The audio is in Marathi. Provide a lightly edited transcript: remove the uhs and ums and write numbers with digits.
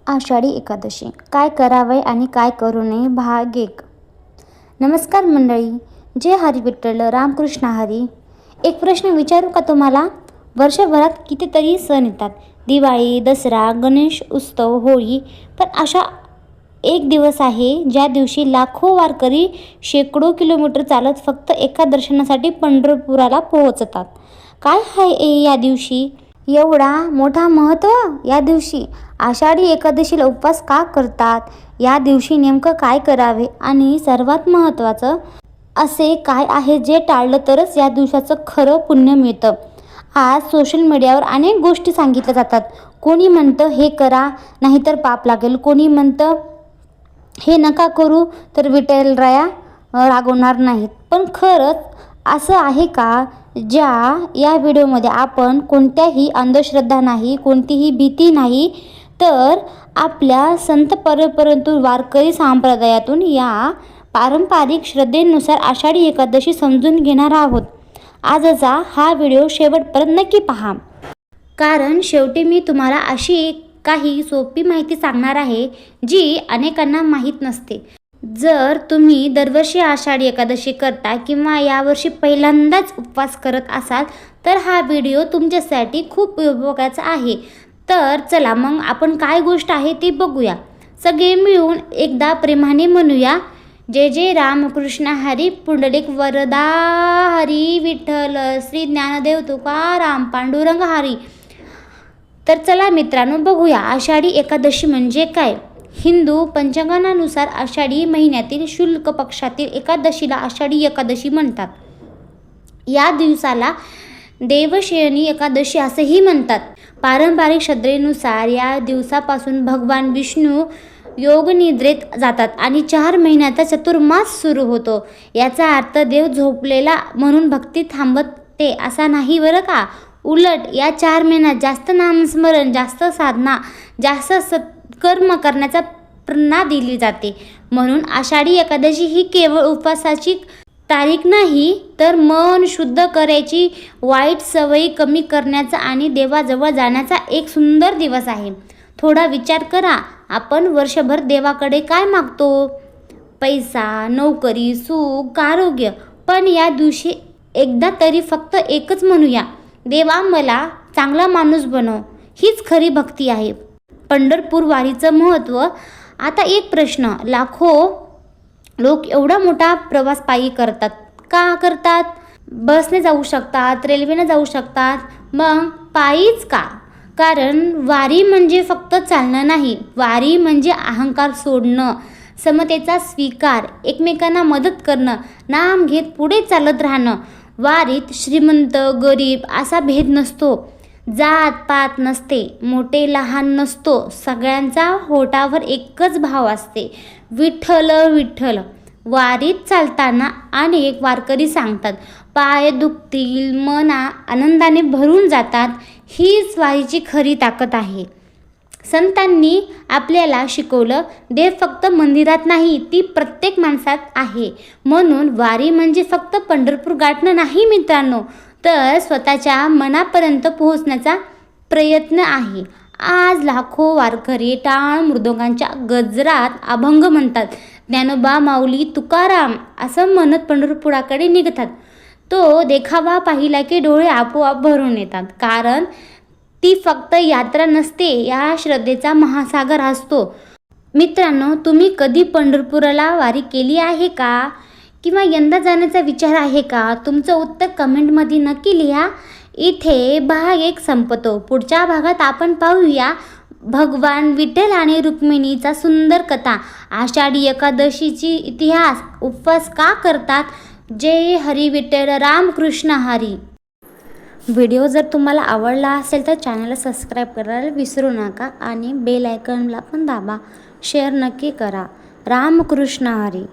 आषाढी एकादशी काय करावे आणि काय करू नये भाग 1. नमस्कार मंडळी, जय हरी विठ्ठल रामकृष्ण हरी. एक प्रश्न विचारू का तुम्हाला? वर्षभरात कितीतरी सण येतात, दिवाळी, दसरा, गणेश उत्सव, होळी, पण अशा एक दिवस आहे ज्या दिवशी लाखो वारकरी शेकडो किलोमीटर चालत फक्त एका दर्शनासाठी पंढरपुराला पोहोचतात. काय आहे या दिवशी एवढा मोठा महत्त्व? या दिवशी आषाढी एकादशीला उपवास का करतात? या दिवशी नेमकं काय करावे? आणि सर्वात महत्त्वाचं असे काय आहे जे टाळलं तरच या दिवसाचं खरं पुण्य मिळतं? आज सोशल मीडियावर अनेक गोष्टी सांगितल्या जातात. कोणी म्हणतं हे करा नाहीतर पाप लागेल, कोणी म्हणतं हे नका करू तर विठ्ठलराया रागवणार नाहीत. पण खरंच असं आहे का? या व्हिडिओमध्ये आपण कोणत्याही अंधश्रद्धा नाही, कोणतीही भीती नाही, तर आपल्या संत परंपरेतून वारकरी संप्रदायातून या पारंपरिक श्रद्धेनुसार आषाढी एकादशी समजून घेणार आहोत. आजचा हा व्हिडिओ शेवटपर्यंत नक्की पहा, कारण शेवटी मी तुम्हाला अशी काही सोपी माहिती सांगणार आहे जी अनेकांना माहीत नसते. जर तुम्ही दरवर्षी आषाढी एकादशी करता किंवा यावर्षी पहिल्यांदाच उपवास करत असाल तर हा व्हिडिओ तुमच्यासाठी खूप उपयोगाचा आहे. तर चला मग आपण काय गोष्ट आहे ती बघूया. सगळे मिळून एकदा प्रेमाने म्हणूया, जय जय रामकृष्ण हरी, पुंडलिक वरदा हरी, विठ्ठल श्री ज्ञानदेव तुकाराम पांडुरंग हरी. तर चला मित्रांनो, बघूया आषाढी एकादशी म्हणजे काय. हिंदू पंचांगानुसार आषाढी महिन्यातील शुक्ल पक्षातील एकादशीला आषाढी एकादशी म्हणतात. या दिवसाला देवशयनी एकादशी असेही म्हणतात. पारंपरिक श्रद्धेनुसार या दिवसापासून भगवान विष्णू योगनिद्रेत जातात आणि 4 महिन्याचा चतुर्मास सुरू होतो. याचा अर्थ देव झोपलेला म्हणून भक्ती थांबते असा नाही बरं का. उलट या 4 महिन्यात जास्त नामस्मरण, जास्त साधना, जास्त सत्कर्म करण्याचा प्रेरणा दिली जाते. म्हणून आषाढी एकादशी ही केवळ उपवासाची तारीख नाही, तर मन शुद्ध करायची, वाईट सवयी कमी करण्याचा आणि देवाजवळ जाण्याचा एक सुंदर दिवस आहे. थोडा विचार करा, आपण वर्षभर देवाकडे काय मागतो? पैसा, नोकरी, सुख, आरोग्य. पण या दिवशी एकदा तरी फक्त एकच म्हणूया, देवा मला चांगला माणूस बनव. हीच खरी भक्ती आहे. पंढरपूर वारीचं महत्त्व. आता एक प्रश्न, लाखो लोक एवढा मोठा प्रवास पायी करतात का करतात? बसने जाऊ शकतात, रेल्वेने जाऊ शकतात, मग पायीच का? कारण वारी म्हणजे फक्त चालणं नाही, वारी म्हणजे अहंकार सोडणं, समतेचा स्वीकार, एकमेकांना मदत करणं, नाम घेत पुढे चालत राहणं. वारीत श्रीमंत गरीब असा भेद नसतो, जात पात नसते, मोठे लहान नसतो, सगळ्यांचा होठावर एकच भाव असते, विठ्ठल विठ्ठल. वारीत चालताना अनेक वारकरी सांगतात, पाय दुखतील, मना आनंदाने भरून जातात. हीच वारीची खरी ताकद आहे. संतांनी आपल्याला शिकवलं, देव फक्त मंदिरात नाही, ती प्रत्येक माणसात आहे. म्हणून वारी म्हणजे फक्त पंढरपूर गाठणं नाही मित्रांनो, तर स्वतःच्या मनापर्यंत पोहोचण्याचा प्रयत्न आहे. आज लाखो वारकरी टाळ मृदुंगांच्या गजरात अभंग म्हणतात, ज्ञानोबा माऊली तुकाराम असं म्हणत पंढरपुराकडे निघतात. तो देखावा पाहिला की डोळे आपोआप भरून येतात, कारण ती फक्त यात्रा नसते, या श्रद्धेचा महासागर असतो. मित्रांनो, तुम्ही कधी पंढरपुराला वारी केली आहे का? किंवा यंदा जाण्याचा विचार आहे का? तुमचं उत्तर कमेंटमध्ये नक्की लिहा. इथे भाग 1 संपतो. पुढच्या भागात आपण पाहूया भगवान विठ्ठल आणि रुक्मिणीचा सुंदर कथा, आषाढी एकादशीची इतिहास, उपवास का करतात. जय हरी विठ्ठल रामकृष्ण हरी. व्हिडिओ जर तुम्हाला आवडला असेल तर चॅनलला सबस्क्राईब करायला विसरू नका आणि बेल आयकॉनला पण दाबा. शेअर नक्की करा. रामकृष्ण हरी.